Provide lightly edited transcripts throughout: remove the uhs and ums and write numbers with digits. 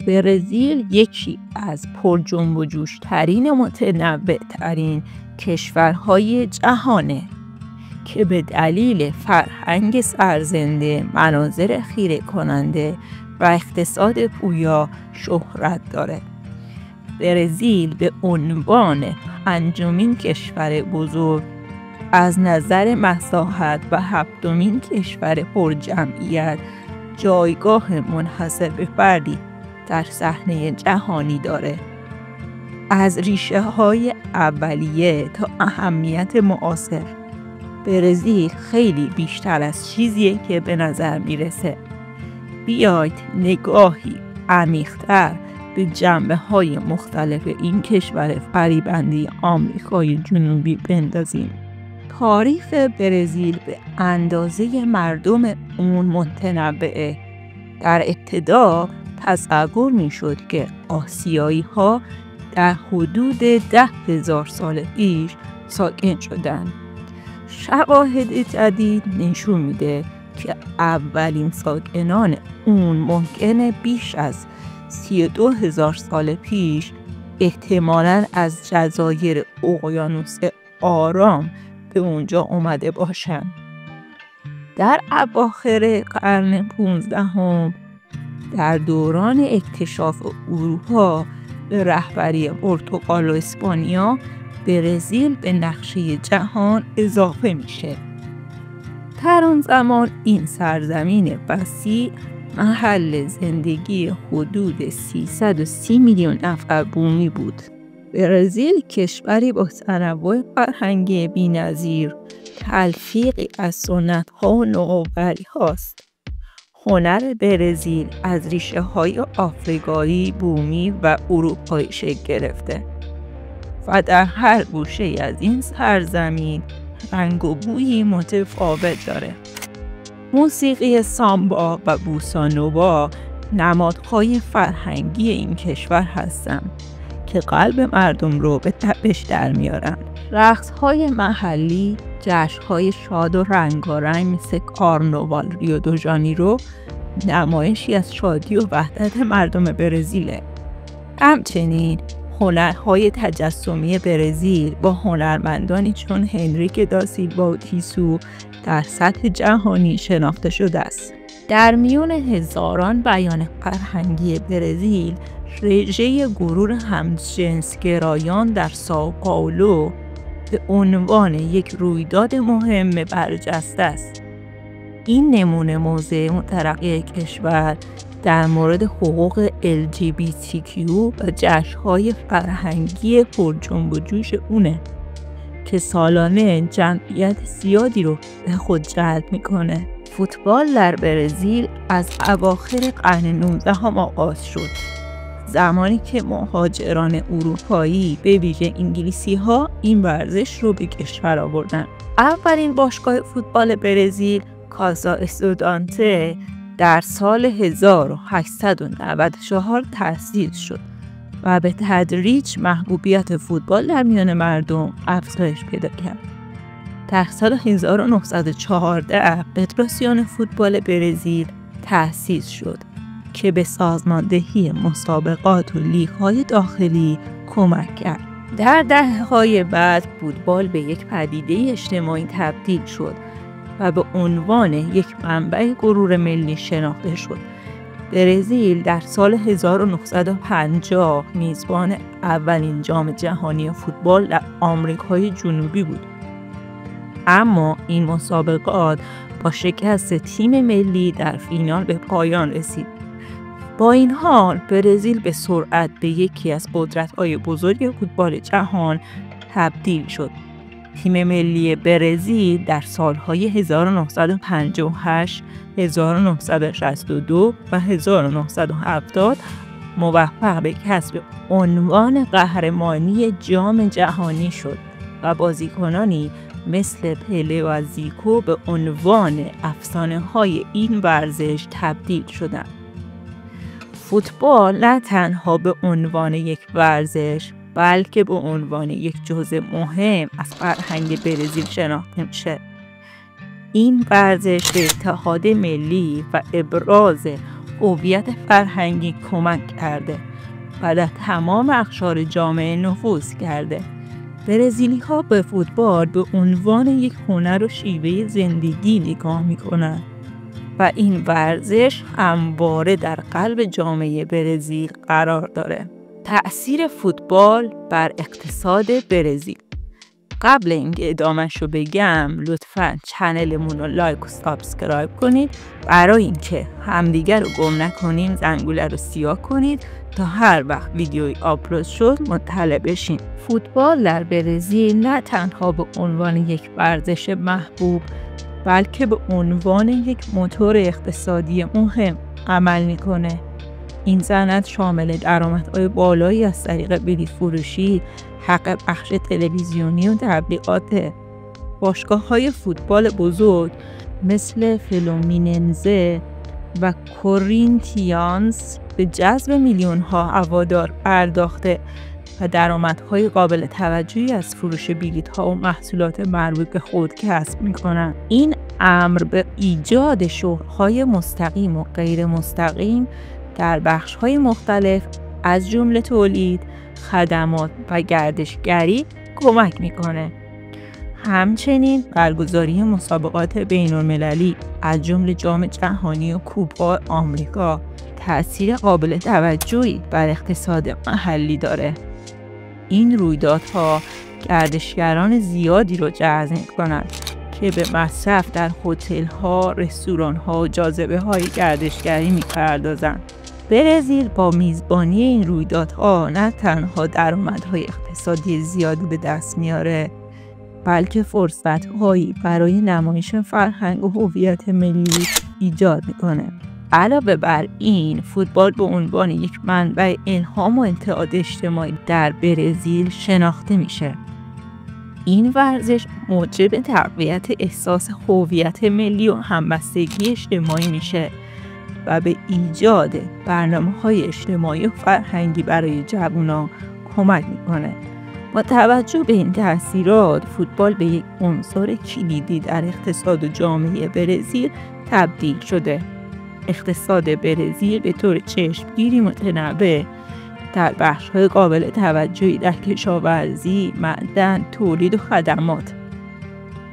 برزیل یکی از پرجنب و جوش‌ترین و متنوع‌ترین کشورهای جهانه که به دلیل فرهنگ سرزنده، مناظر خیره کننده و اقتصاد پویا شهرت داره. برزیل به عنوان پنجمین کشور بزرگ از نظر مساحت و هفتمین کشور پرجمعیت جایگاه منحصر به فردی در صحنه جهانی داره. از ریشه های اولیه تا اهمیت معاصر، برزیل خیلی بیشتر از چیزیه که به نظر میرسه. بیایید نگاهی عمیق‌تر به جنبه‌های مختلف این کشور فریبنده آمریکای جنوبی بندازیم. تاریخ برزیل به اندازه مردم اون متنوعه. در ابتدا تصور میشد که آسیایی‌ها در حدود 10,000 سال پیش ساکن شدند. شواهد جدید نشون میده که اولین ساکنان اون ممکنه بیش از 32,000 سال پیش احتمالاً از جزایر اقیانوس آرام به اونجا اومده باشن. در اواخر قرن 15 در دوران اکتشاف اروپا به رهبری پرتغال و اسپانیا، برزیل به نقشه جهان اضافه میشه. در آن زمان این سرزمین وسیع محل زندگی حدود 330 میلیون نفر بومی بود. برزیل کشوری با تنوع فرهنگی بی‌نظیر، تلفیقی از سنت‌ها و نوآوری‌هاست. هنر برزیل از ریشه‌های آفریقایی، بومی و اروپایی شکل گرفته و در هر گوشه از این سرزمین رنگ و بویی متفاوت داره. موسیقی سامبا و بوسانووا نمادهای فرهنگی این کشور هستند که قلب مردم رو به تپش در میارن. رقصهای محلی، جشن‌های شاد و رنگارنگ مثل کارناوال ریو دو ژانیرو نمایشی از شادی و وحدت مردم برزیله. همچنین هنرهای تجسمی برزیل با هنرمندانی چون هنریک دا سیلوا و تیسو در سطح جهانی شناخته شده است. در میان هزاران بیان فرهنگی برزیل، رژه گروه همجنسگرایان در سائو پائولو به عنوان یک رویداد مهم برجسته است. این نمونه موضع مترقی کشور در مورد حقوق LGBTQ و جشن‌های فرهنگی پرجنب و جوش اونه که سالانه جمعیت زیادی رو به خود جلب میکنه. فوتبال در برزیل از اواخر قرن 19 آغاز شد، زمانی که مهاجران اروپایی به ویژه انگلیسی ها این ورزش رو به کشور آوردن. اولین باشگاه فوتبال برزیل، کاسا استودانته، در سال 1894 تأسیس شد و به تدریج محبوبیت فوتبال در میان مردم افزایش پیدا کرد. در سال 1914 فدراسیون فوتبال برزیل تأسیس شد که به سازماندهی مسابقات و لیگ‌های داخلی کمک کرد. در دهه‌های بعد فوتبال به یک پدیده اجتماعی تبدیل شد و به عنوان یک منبع غرور ملی شناخته شد. برزیل در سال 1950 میزبان اولین جام جهانی فوتبال در آمریکای جنوبی بود. اما این مسابقات با شکست تیم ملی در فینال به پایان رسید. با این حال برزیل به سرعت به یکی از قدرت‌های بزرگ فوتبال جهان تبدیل شد. تیم ملی برزیل در سالهای 1958، 1962 و 1970 موفق به کسب عنوان قهرمانی جام جهانی شد و بازیکنانی مثل پله و زیکو به عنوان افسانه‌های این ورزش تبدیل شدند. فوتبال نه تنها به عنوان یک ورزش بلکه به عنوان یک جزء مهم از فرهنگ برزیل شناخته میشه. این ورزش به اتحاد ملی و ابراز هویت فرهنگی کمک کرده و در تمام اقشار جامعه نفوذ کرده. برزیلی‌ها به فوتبال به عنوان یک هنر و شیوه زندگی نگاه می‌کنند و این ورزش همواره در قلب جامعه برزیل قرار داره. تأثیر فوتبال بر اقتصاد برزیل. قبل اینکه ادامه‌ش رو بگم لطفاً چنلمون رو لایک و سابسکرایب کنید. برای اینکه همدیگر رو گم نکنیم زنگوله رو سیاه کنید تا هر وقت ویدیوی آپلود شد مطلع بشین. فوتبال در برزیل نه تنها به عنوان یک ورزش محبوب بلکه به عنوان یک موتور اقتصادی مهم عمل میکنه. این صنعت شامل درآمدهای بالایی از طریق بلیط فروشی، حق پخش تلویزیونی و تبلیغات. باشگاه‌های فوتبال بزرگ مثل فلومیننزه و کورینتیانز به جذب میلیون‌ها هوادار پرداخته و درآمدهای قابل توجهی از فروش بلیط‌ها و محصولات مربوط به خود کسب می‌کنند. این امر به ایجاد شغل‌های مستقیم و غیر مستقیم در بخش‌های مختلف از جمله تولید، خدمات و گردشگری کمک می‌کنه. همچنین برگزاری مسابقات بین‌المللی از جمله جام جهانی و کوپا آمریکا تأثیر قابل توجهی بر اقتصاد محلی داره. این رویدادها گردشگران زیادی رو جذب می‌کنند که به مصرف در هتل‌ها، رستوران‌ها و جاذبه‌های گردشگری می‌پردازند. برزیل با میزبانی این رویدادها نه تنها درآمدهای اقتصادی زیادی به دست میاره بلکه فرصت‌هایی برای نمایش فرهنگ و هویت ملی ایجاد میکنه. علاوه بر این فوتبال به عنوان یک منبع الهام و اتحاد اجتماعی در برزیل شناخته میشه. این ورزش موجب تقویت احساس هویت ملی و همبستگی اجتماعی میشه و به ایجاد برنامه‌های اجتماعی و فرهنگی برای جوانان کمک میکنه. با توجه به این تأثیرات فوتبال به یک عنصر کلیدی در اقتصاد و جامعه برزیل تبدیل شده. اقتصاد برزیل به طور چشمگیری متنوع در بخش‌های قابل توجهی در کشاورزی، معدن، تولید و خدمات.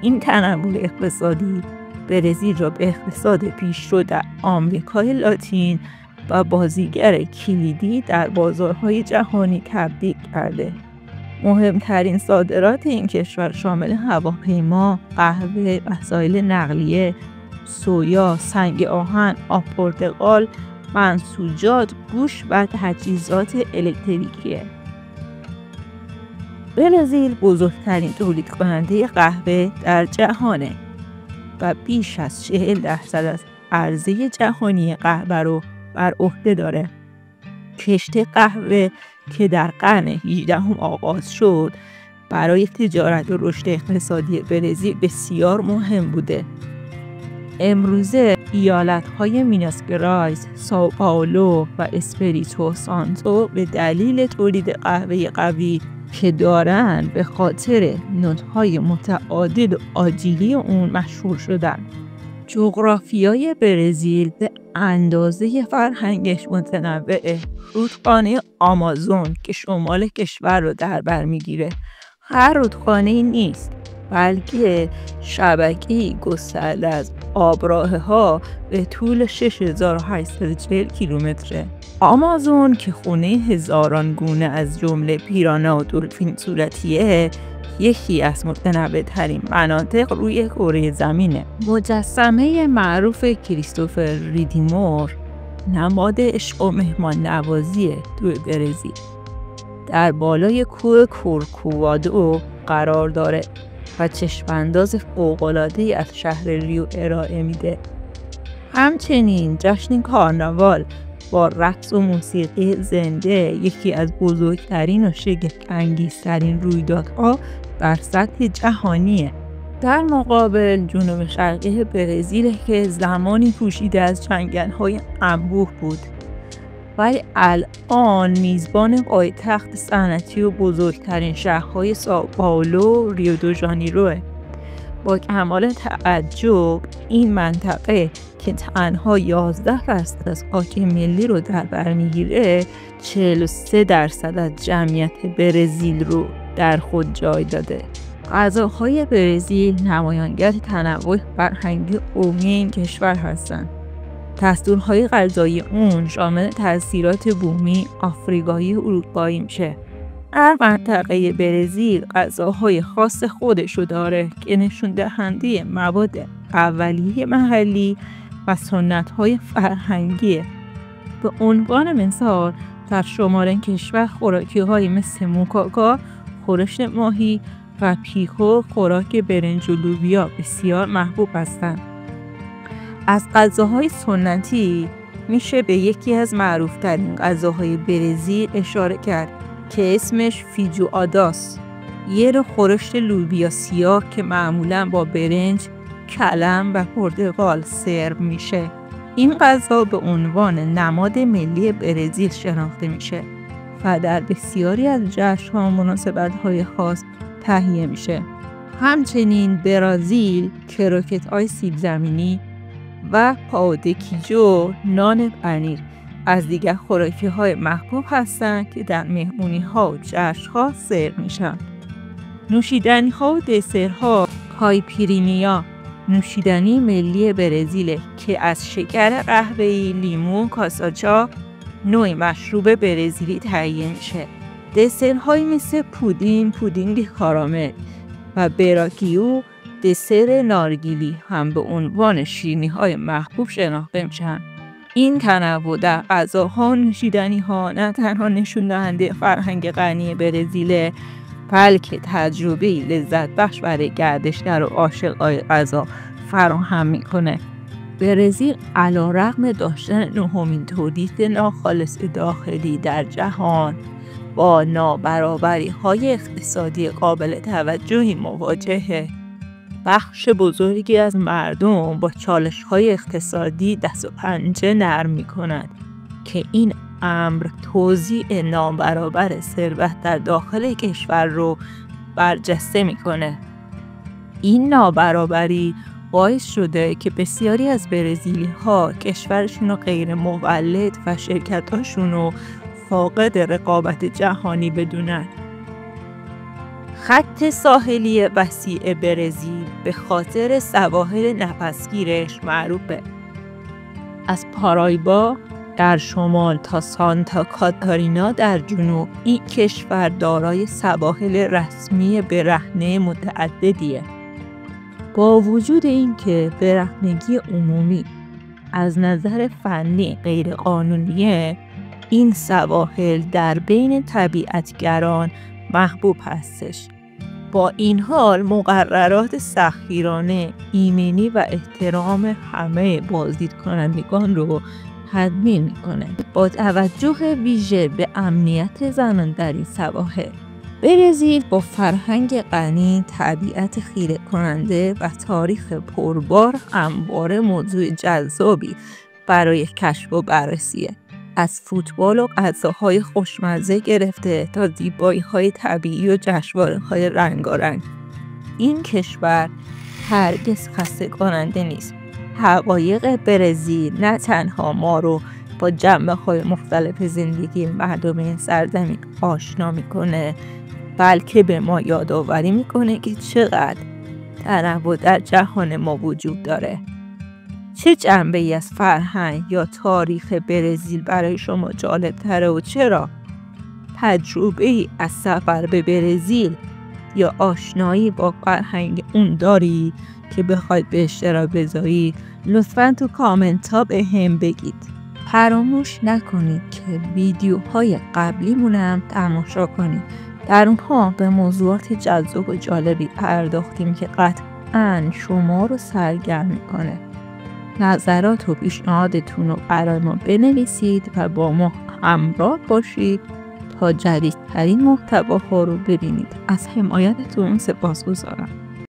این تنوع اقتصادی برزیل را به اقتصاد پیشرو در آمریکای لاتین و بازیگر کلیدی در بازارهای جهانی تبدیل کرده. مهمترین صادرات این کشور شامل هواپیما، قهوه، وسایل نقلیه، سویا، سنگ آهن، آب پرتقال، منسوجات، گوشت و تجهیزات الکتریکیه. برزیل بزرگترین تولید کننده قهوه در جهانه و بیش از 40% از عرضه جهانی قهوه رو بر عهده داره. کشت قهوه که در قرن 18 آغاز شد برای تجارت و رشد اقتصادی برزیل بسیار مهم بوده. امروزه ایالت‌های میناس گرایس، سائو پائولو و اسپریتو سانتو به دلیل تولید قهوه قوی که دارن به خاطر نوت‌های متعادل و عاجلی اون مشهور شدن. جغرافیای برزیل به اندازه فرهنگش متنوعه. رودخانه آمازون که شمال کشور رو در بر میگیره هر رودخانه‌ای نیست بلکه شبکه‌ای گسترده از آبراهه‌ها به طول 6840 کیلومتره. آمازون که خونه هزاران گونه از جمله پیرانا و دلفین صورتیه یکی از متنوع‌ترین مناطق روی کره زمینه. مجسمه معروف کریستوفر ریدیمور نماد عشق و مهمان نوازیه توی برزیل. در بالای کوه کورکووادو قرار داره و چشم‌انداز فوق‌العاده‌ای از شهر ریو ارائه میده. همچنین جشن کارناوال با رقص و موسیقی زنده یکی از بزرگترین و شگفت‌انگیزترین رویدادها در سطح جهانیه. در مقابل جنوب شرقی برزیل که زمانی پوشیده از جنگل‌های انبوه بود ولی الان میزبان پایتخت صنعتی و بزرگترین شهرهای سائو پائولو، ریو دو ژانیروه. با کمال تعجب این منطقه که تنها 11% از خاک ملی رو در بر میگیره 43% از جمعیت برزیل رو در خود جای داده. غذاهای برزیل نمایانگر تنوع فرهنگی قومی این کشور هستند. دستورهای غذایی اون شامل تاثیرات بومی، آفریقایی، اروپایی میشه. هر منطقه برزیل غذاهای خاص خودشو داره که نشون دهنده مواد اولیه محلی و سنت‌های فرهنگیه. به عنوان مثال در شمال این کشور خوراکی‌هایی مثل موکاکا، خورش ماهی و پیکو خوراک برنج و لوبیا بسیار محبوب هستند. از غذاهای سنتی میشه به یکی از معروفترین غذاهای برزیل اشاره کرد که اسمش فیجوآداست. یه نوع خورش لوبیا سیاه که معمولاً با برنج، کلم و پرتقال سرو میشه. این غذا به عنوان نماد ملی برزیل شناخته میشه و در بسیاری از جشن‌ها و مناسبت‌های خاص تهیه میشه. همچنین برزیل کروکت‌های سیب زمینی و پائو دی کیجو نان پنیر از دیگر خوراکی‌های محبوب هستند که در مهمونی‌ها و جشن‌ها سرو میشن. نوشیدنی‌ها و دسرها کایپیرینیا نوشیدنی ملی برزیل که از شکر قهوه‌ای، لیمو، کاساچا نوع مشروب برزیلی تهیه میشه. دسرهایی مثل پودینگ کارامل و براکیو دسر نارگیلی هم به عنوان شیرینی‌های محبوب شناخته میشن. این تنوع در غذاها و نوشیدنی‌ها نه تنها نشون دهنده فرهنگ غنی برزیل، بلکه تجربه‌ای لذت بخش برای گردشگر و عاشقای غذا فراهم میکنه. برزیل علیرغم داشتن نهمین تولید ناخالص داخلی در جهان با نابرابری‌های اقتصادی قابل توجهی مواجهه. بخش بزرگی از مردم با چالش‌های اقتصادی دست و پنجه نرم می‌کنند که این امر توزیع نابرابر ثروت در داخل کشور رو برجسته می‌کنه. این نابرابری باعث شده که بسیاری از برزیلی‌ها کشورشون رو غیر مولد و شرکت‌هاشون رو فاقد رقابت جهانی بدونن. خط ساحلی وسیع برزیل به خاطر سواحل نفسگیرش معروفه. از پارایبا در شمال تا سانتا کاتارینا در جنوب این کشور دارای سواحل رسمی برهنه متعددیه. با وجود اینکه برهنگی عمومی از نظر فنی غیر قانونیه، این سواحل در بین طبیعتگران محبوب هستش. با این حال مقررات سختگیرانه ایمنی و احترام همه بازدید کنندگان رو تضمین میکنه. با توجه ویژه به امنیت زنان در این سواحل، برزیل با فرهنگ غنی، طبیعت خیره کننده و تاریخ پربار همواره موضوع جذابی برای کشف و بررسیه. از فوتبال و غذاهای خوشمزه گرفته تا زیبایی‌های طبیعی و جشنواره‌های رنگارنگ، این کشور هرگز خسته کننده نیست. حقایق برزیل نه تنها ما رو با جنبه‌های مختلف زندگی مردم این سرزمین آشنا میکنه، بلکه به ما یادآوری میکنه که چقدر تنوع در جهان ما وجود داره. چه جنبه‌ای از فرهنگ یا تاریخ برزیل برای شما جالب‌تره و چرا؟ تجربه‌ای از سفر به برزیل یا آشنایی با فرهنگ اون داری که بخواید به اشتراک بذارید؟ لطفاً تو کامنت ها به هم بگید. فراموش نکنید که ویدیوهای قبلیمون هم تماشا کنید. در اونها به موضوعات جذاب و جالبی پرداختیم که قطعاً شما رو سرگرم میکنه. نظرات و پیشنهادتون رو برای ما بنویسید و با ما همراه باشید تا جدیدترین محتواها رو ببینید. از حمایتتون سپاسگزارم.